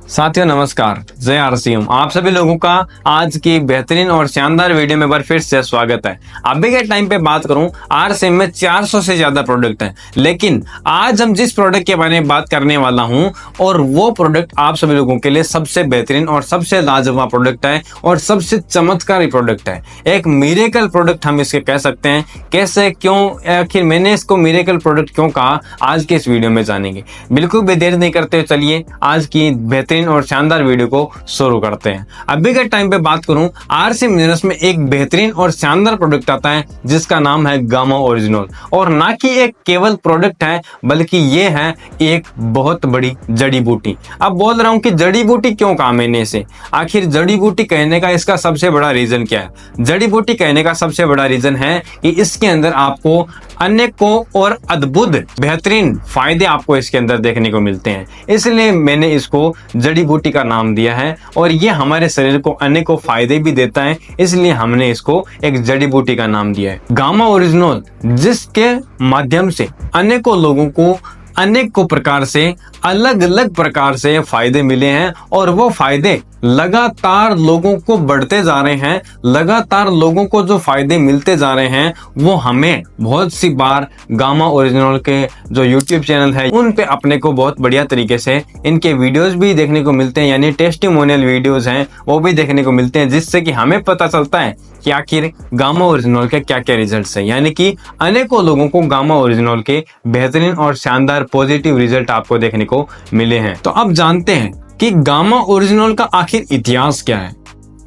साथियों नमस्कार, जय आरसीएम। आप सभी लोगों का आज की बेहतरीन और शानदार वीडियो में बार फिर से स्वागत है। अभी के टाइम पे बात करूं, आरसीएम में 400 से ज्यादा प्रोडक्ट हैं, लेकिन आज हम जिस प्रोडक्ट के बारे में बात करने वाला हूं और वो प्रोडक्ट आप सभी लोगों के लिए सबसे बेहतरीन और सबसे लाजवाब प्रोडक्ट है और सबसे चमत्कारी प्रोडक्ट है। एक मिरेकल प्रोडक्ट हम इसके कह सकते हैं। कैसे, क्यों, आखिर मैंने इसको मिरेकल प्रोडक्ट क्यों कहा, आज के इस वीडियो में जानेंगे। बिल्कुल भी देर नहीं करते हुए चलिए आज की बेहतरीन और शानदार वीडियो को शुरू करते हैं। अभी के टाइम पे बात करूं, आरसीएम बिजनेस में एक बेहतरीन और शानदार प्रोडक्ट आता है जिसका नाम है गामा ओरिजिनल। और ना कि एक केवल प्रोडक्ट है, बल्कि ये है एक बहुत बड़ी जड़ी बूटी। अब बोल रहा हूं कि जड़ी बूटी क्यों कहा मैंने इसे। आखिर जड़ी बूटी कहने का इसका सबसे बड़ा रीजन क्या है? जड़ी बूटी कहने का सबसे बड़ा रीजन है कि इसके अंदर आपको अनेकों और अद्भुत बेहतरीन फायदे आपको इसके अंदर देखने को मिलते हैं, इसलिए मैंने इसको जड़ी बूटी का नाम दिया है। और ये हमारे शरीर को अनेकों फायदे भी देता है, इसलिए हमने इसको एक जड़ी बूटी का नाम दिया है गामा ओरिजिनल, जिसके माध्यम से अनेकों लोगों को अनेकों प्रकार से अलग अलग प्रकार से फायदे मिले हैं और वो फायदे लगातार लोगों को बढ़ते जा रहे हैं। लगातार लोगों को जो फायदे मिलते जा रहे हैं वो हमें बहुत सी बार गामा ओरिजिनल के जो यूट्यूब चैनल है उन पे अपने को बहुत बढ़िया तरीके से इनके वीडियोस भी देखने को मिलते हैं, यानी टेस्टिमोनियल वीडियोस हैं वो भी देखने को मिलते हैं, जिससे कि हमें पता चलता है कि आखिर गामा ओरिजिनल के क्या क्या रिजल्ट्स हैं। यानी कि अनेकों लोगों को गामा ओरिजिनल के बेहतरीन और शानदार पॉजिटिव रिजल्ट आपको देखने को मिले हैं। तो अब जानते हैं कि गामा ओरिजिनल का आखिर इतिहास क्या है।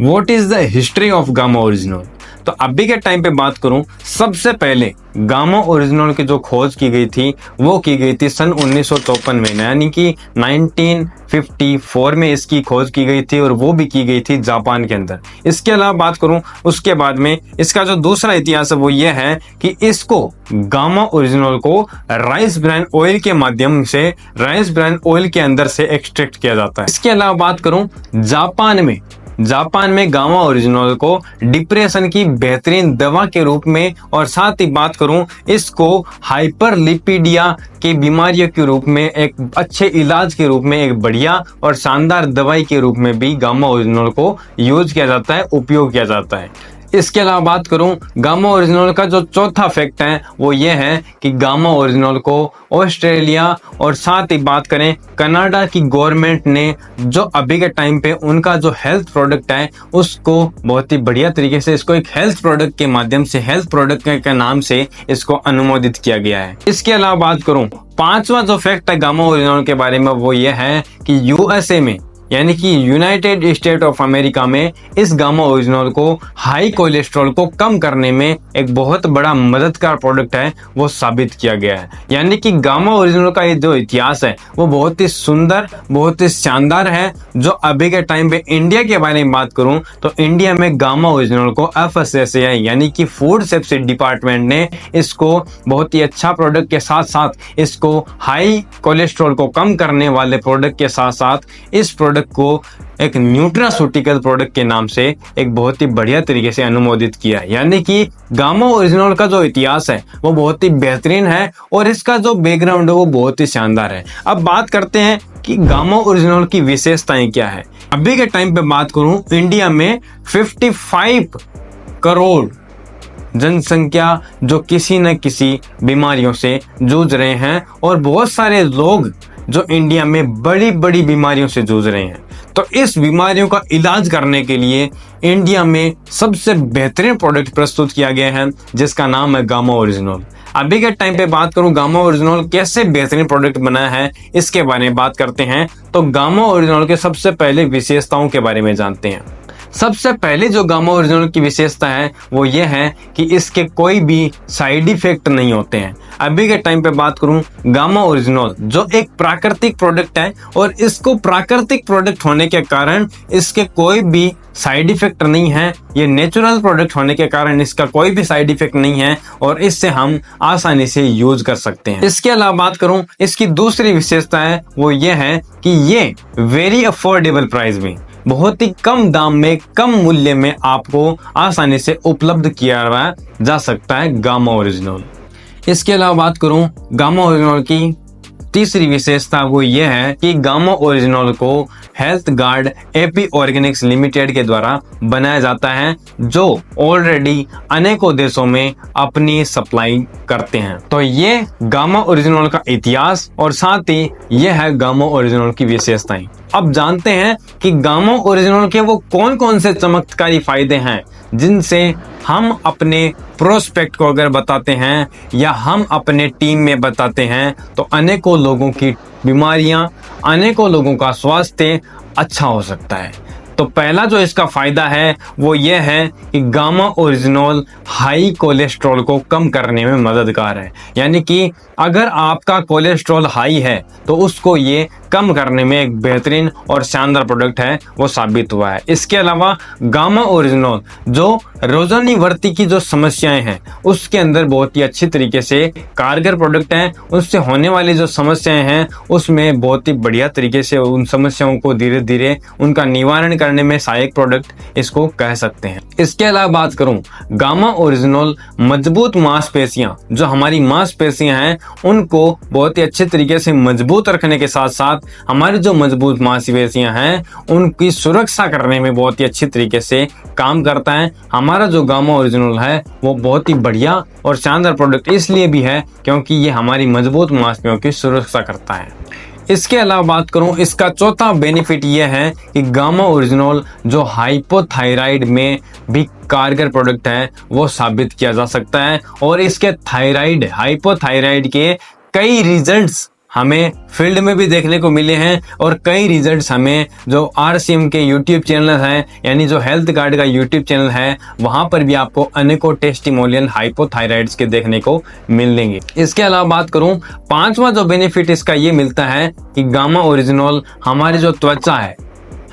What is the history of gamma original. तो अभी के टाइम पे बात करूं, सबसे पहले गामा ओरिजिनल की जो खोज की गई थी वो की गई थी सन 1954 में, यानी कि 1954 में इसकी खोज की गई थी और वो भी की गई थी जापान के अंदर। इसके अलावा बात करूं, उसके बाद में इसका जो दूसरा इतिहास है वो ये है कि इसको गामा ओरिजिनल को राइस ब्रान ऑयल के माध्यम से राइस ब्रान ऑयल के अंदर से एक्सट्रैक्ट किया जाता है। इसके अलावा बात करूं, जापान में गामा ओरिजिनल को डिप्रेशन की बेहतरीन दवा के रूप में और साथ ही बात करूं इसको हाइपरलिपिडिया की बीमारियों के रूप में एक अच्छे इलाज के रूप में एक बढ़िया और शानदार दवाई के रूप में भी गामा ओरिजिनल को यूज किया जाता है, उपयोग किया जाता है। इसके अलावा बात करूं, गामा ओरिजिनल का जो चौथा फैक्ट है वो ये है कि गामा ओरिजिनल को ऑस्ट्रेलिया और साथ ही बात करें कनाडा की गवर्नमेंट ने जो अभी के टाइम पे उनका जो हेल्थ प्रोडक्ट है उसको बहुत ही बढ़िया तरीके से इसको एक हेल्थ प्रोडक्ट के माध्यम से हेल्थ प्रोडक्ट के नाम से इसको अनुमोदित किया गया है। इसके अलावा बात करूं, पांचवा जो फैक्ट है गामा ओरिजिनल के बारे में वो ये है कि यूएसए में यानी कि यूनाइटेड स्टेट ऑफ अमेरिका में इस गामा ओरिजिनल को हाई कोलेस्ट्रॉल को कम करने में एक बहुत बड़ा मददगार प्रोडक्ट है वो साबित किया गया है। यानी कि गामा ओरिजिनल का ये जो इतिहास है वो बहुत ही सुंदर, बहुत ही शानदार है। जो अभी के टाइम पे इंडिया के बारे में बात करूं तो इंडिया में गामा ओरिजिनल को FSSAI यानी कि फूड सेफ्टी डिपार्टमेंट ने इसको बहुत ही अच्छा प्रोडक्ट के साथ साथ इसको हाई कोलेस्ट्रॉल को कम करने वाले प्रोडक्ट के साथ साथ इस प्रोडक्ट को एक न्यूट्रास्यूटिकल प्रोडक्ट के नाम से एक बहुत ही बढ़िया तरीके से अनुमोदित किया। यानी कि गामा ओरिजिनल का जो इतिहास है वो बहुत ही बेहतरीन है और इसका जो बैकग्राउंड है वो बहुत ही शानदार है। अब बात करते हैं कि गामा ओरिजिनल की विशेषताएं क्या है। अभी के टाइम पे बात करूं, इंडिया में 55 करोड़ जनसंख्या जो किसी न किसी बीमारियों से जूझ रहे हैं और बहुत सारे लोग जो इंडिया में बड़ी बड़ी बीमारियों से जूझ रहे हैं। तो इस बीमारियों का इलाज करने के लिए इंडिया में सबसे बेहतरीन प्रोडक्ट प्रस्तुत किया गया है जिसका नाम है गामा ओरिजिनल। अभी के टाइम पे बात करूं गामा ओरिजिनल कैसे बेहतरीन प्रोडक्ट बनाया है इसके बारे में बात करते हैं। तो गामा ओरिजिनल के सबसे पहले विशेषताओं के बारे में जानते हैं। सबसे पहले जो गामा ओरिजिनल की विशेषता है वो ये है कि इसके कोई भी साइड इफेक्ट नहीं होते हैं। अभी के टाइम पे बात करूं, गामा ओरिजिनल जो एक प्राकृतिक प्रोडक्ट है और इसको प्राकृतिक प्रोडक्ट होने के कारण इसके कोई भी साइड इफेक्ट नहीं है। ये नेचुरल प्रोडक्ट होने के कारण इसका कोई भी साइड इफेक्ट नहीं है और इससे हम आसानी से यूज कर सकते हैं। इसके अलावा बात करूं, इसकी दूसरी विशेषता है वो ये है कि ये वेरी अफोर्डेबल प्राइस में बहुत ही कम दाम में कम मूल्य में आपको आसानी से उपलब्ध किया जा सकता है गामा ओरिजिनल। इसके अलावा बात करूं गामा ओरिजिनल की तीसरी विशेषता वो ये है कि गामा ओरिजिनल को health guard AP Organics limited के द्वारा बनाया जाता है, जो ऑलरेडी अनेकों देशों में अपनी सप्लाई करते हैं। तो ये गामा ओरिजिनल का इतिहास और साथ ही यह है गामा ओरिजिनल की विशेषताएं। अब जानते हैं कि गामा ओरिजिनल के वो कौन कौन से चमत्कारी फायदे हैं जिनसे हम अपने प्रोस्पेक्ट को अगर बताते हैं या हम अपने टीम में बताते हैं तो अनेकों लोगों की बीमारियां, अनेकों लोगों का स्वास्थ्य अच्छा हो सकता है। तो पहला जो इसका फायदा है वो ये है कि गामा ओरिजिनल हाई कोलेस्ट्रॉल को कम करने में मददगार है। यानी कि अगर आपका कोलेस्ट्रॉल हाई है तो उसको ये कम करने में एक बेहतरीन और शानदार प्रोडक्ट है, वो साबित हुआ है। इसके अलावा गामा ओरिजिनल जो रोजानिवर्ती की जो समस्याएं हैं उसके अंदर बहुत ही अच्छी तरीके से कारगर प्रोडक्ट है। उससे होने वाली जो समस्याएं हैं उसमें बहुत ही बढ़िया तरीके से उन समस्याओं को धीरे धीरे उनका निवारण करने में सहायक प्रोडक्ट इसको कह सकते हैं। इसके अलावा बात करूं, गामा ओरिजिनल मजबूत मांसपेशियां, जो हमारी मांसपेशियां हैं उनको बहुत ही अच्छे तरीके से मजबूत रखने के साथ साथ हमारी जो मजबूत मांसपेशियां हैं उनकी सुरक्षा करने में बहुत ही अच्छी तरीके से काम करता है। हमारा जो गामा ओरिजिनल है वो बहुत ही बढ़िया और शानदार प्रोडक्ट इसलिए भी है क्योंकि ये हमारी मजबूत मांसपेशियों की सुरक्षा करता है। इसके अलावा बात करूं, इसका चौथा बेनिफिट ये है कि गामा ओरिजिनल जो हाइपोथायराइड में भी कारगर प्रोडक्ट है वो साबित किया जा सकता है और इसके थायराइड, हाइपोथायराइड के कई रिजल्ट्स हमें फील्ड में भी देखने को मिले हैं और कई रिजल्ट्स हमें जो RCM के YouTube चैनल हैं, यानी जो हेल्थ गार्ड का YouTube चैनल है, वहां पर भी आपको अनेकों टेस्टिमोनियल हाइपोथायराइड्स के देखने को मिलेंगे। इसके अलावा बात करूं, पांचवा जो बेनिफिट इसका ये मिलता है कि गामा ओरिजिनल हमारी जो त्वचा है,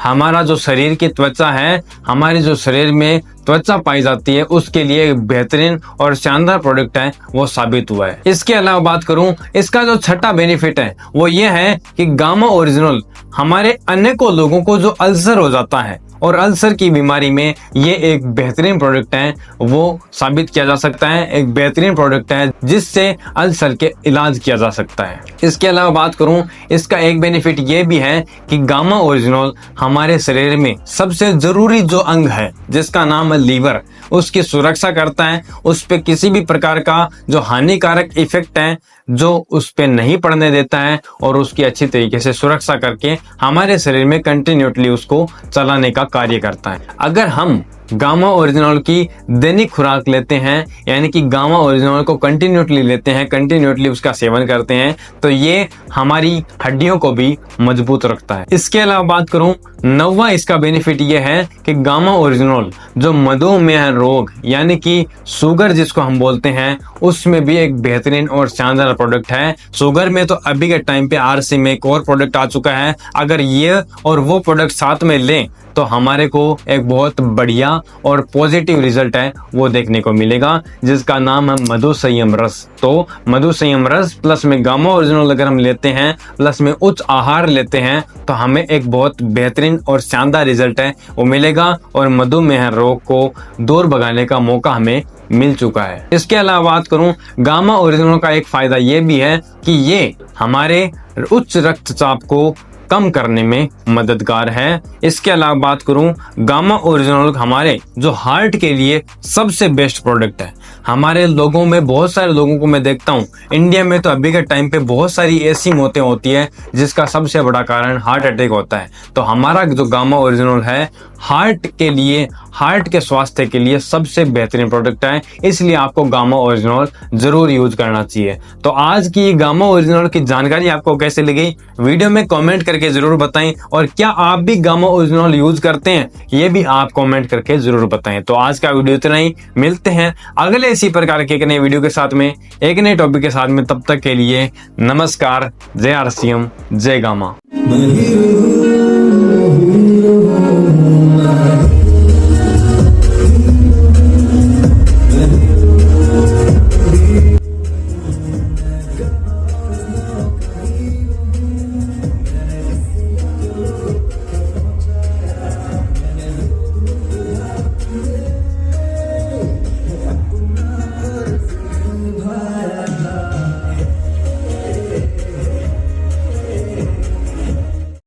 हमारा जो शरीर की त्वचा है, हमारे जो शरीर में त्वचा पाई जाती है उसके लिए एक बेहतरीन और शानदार प्रोडक्ट है, वो साबित हुआ है। इसके अलावा बात करूं, इसका जो छठा बेनिफिट है वो ये है कि गामा ओरिजिनल हमारे अनेकों लोगों को जो अल्सर हो जाता है और अल्सर की बीमारी में ये एक बेहतरीन प्रोडक्ट है, वो साबित किया जा सकता है। एक बेहतरीन प्रोडक्ट है जिससे अल्सर के इलाज किया जा सकता है। इसके अलावा बात करूं, इसका एक बेनिफिट ये भी है कि गामा ओरिजिनल हमारे शरीर में सबसे जरूरी जो अंग है जिसका नाम है लीवर, उसकी सुरक्षा करता है। उस पे किसी भी प्रकार का जो हानिकारक इफेक्ट है जो उस पे नहीं पड़ने देता है और उसकी अच्छी तरीके से सुरक्षा करके हमारे शरीर में कंटिन्यूटली उसको चलाने का कार्य करता है। अगर हम गामा ओरिजिनल की दैनिक खुराक लेते हैं, यानी कि गामा ओरिजिनल को कंटिन्यूटली लेते हैं, कंटिन्यूटली उसका सेवन करते हैं, तो ये हमारी हड्डियों को भी मजबूत रखता है। इसके अलावा बात करूं, नौवां इसका बेनिफिट ये है कि गामा ओरिजिनल जो मधुमेह रोग यानी कि शुगर जिसको हम बोलते हैं उसमें भी एक बेहतरीन और शानदार प्रोडक्ट है। शुगर में तो अभी के टाइम पे RC में एक और प्रोडक्ट आ चुका है, अगर ये और वो प्रोडक्ट साथ में लें तो हमारे को एक बहुत बढ़िया और पॉजिटिव रिजल्ट है वो देखने को मिलेगा, जिसका नाम है मधु संयम रस। तो मधु संयम रस प्लस में गामा ओरिजिनल अगर हम लेते हैं, प्लस में उच्च आहार लेते हैं, तो हमें एक बहुत बेहतरीन और शानदार रिजल्ट है वो मिलेगा और मधुमेह रोग को दूर भगाने का मौका हमें मिल चुका है। इसके अलावा बात करूं, गामा ओरिजिनल का एक फायदा ये भी है कि ये हमारे उच्च रक्तचाप को कम करने में मददगार है। इसके अलावा बात करूं, गामा ओरिजिनल हमारे जो हार्ट के लिए सबसे बेस्ट प्रोडक्ट है। हमारे लोगों में बहुत सारे लोगों को मैं देखता हूं, इंडिया में तो अभी के टाइम पे बहुत सारी ऐसी मौतें होती है जिसका सबसे बड़ा कारण हार्ट अटैक होता है। तो हमारा जो गामा ओरिजिनल है हार्ट के लिए, हार्ट के स्वास्थ्य के लिए सबसे बेहतरीन प्रोडक्ट है, इसलिए आपको गामा ओरिजिनल जरूर यूज करना चाहिए। तो आज की गामा ओरिजिनल की जानकारी आपको कैसे लगी, वीडियो में कमेंट करके जरूर बताएं, और क्या आप भी गामा ओरिजिनल यूज करते हैं ये भी आप कमेंट करके जरूर बताएं। तो आज का वीडियो इतना ही, मिलते हैं अगले इसी प्रकार के एक नए वीडियो के साथ में, एक नए टॉपिक के साथ में। तब तक के लिए नमस्कार, जय RCM, जय गामा।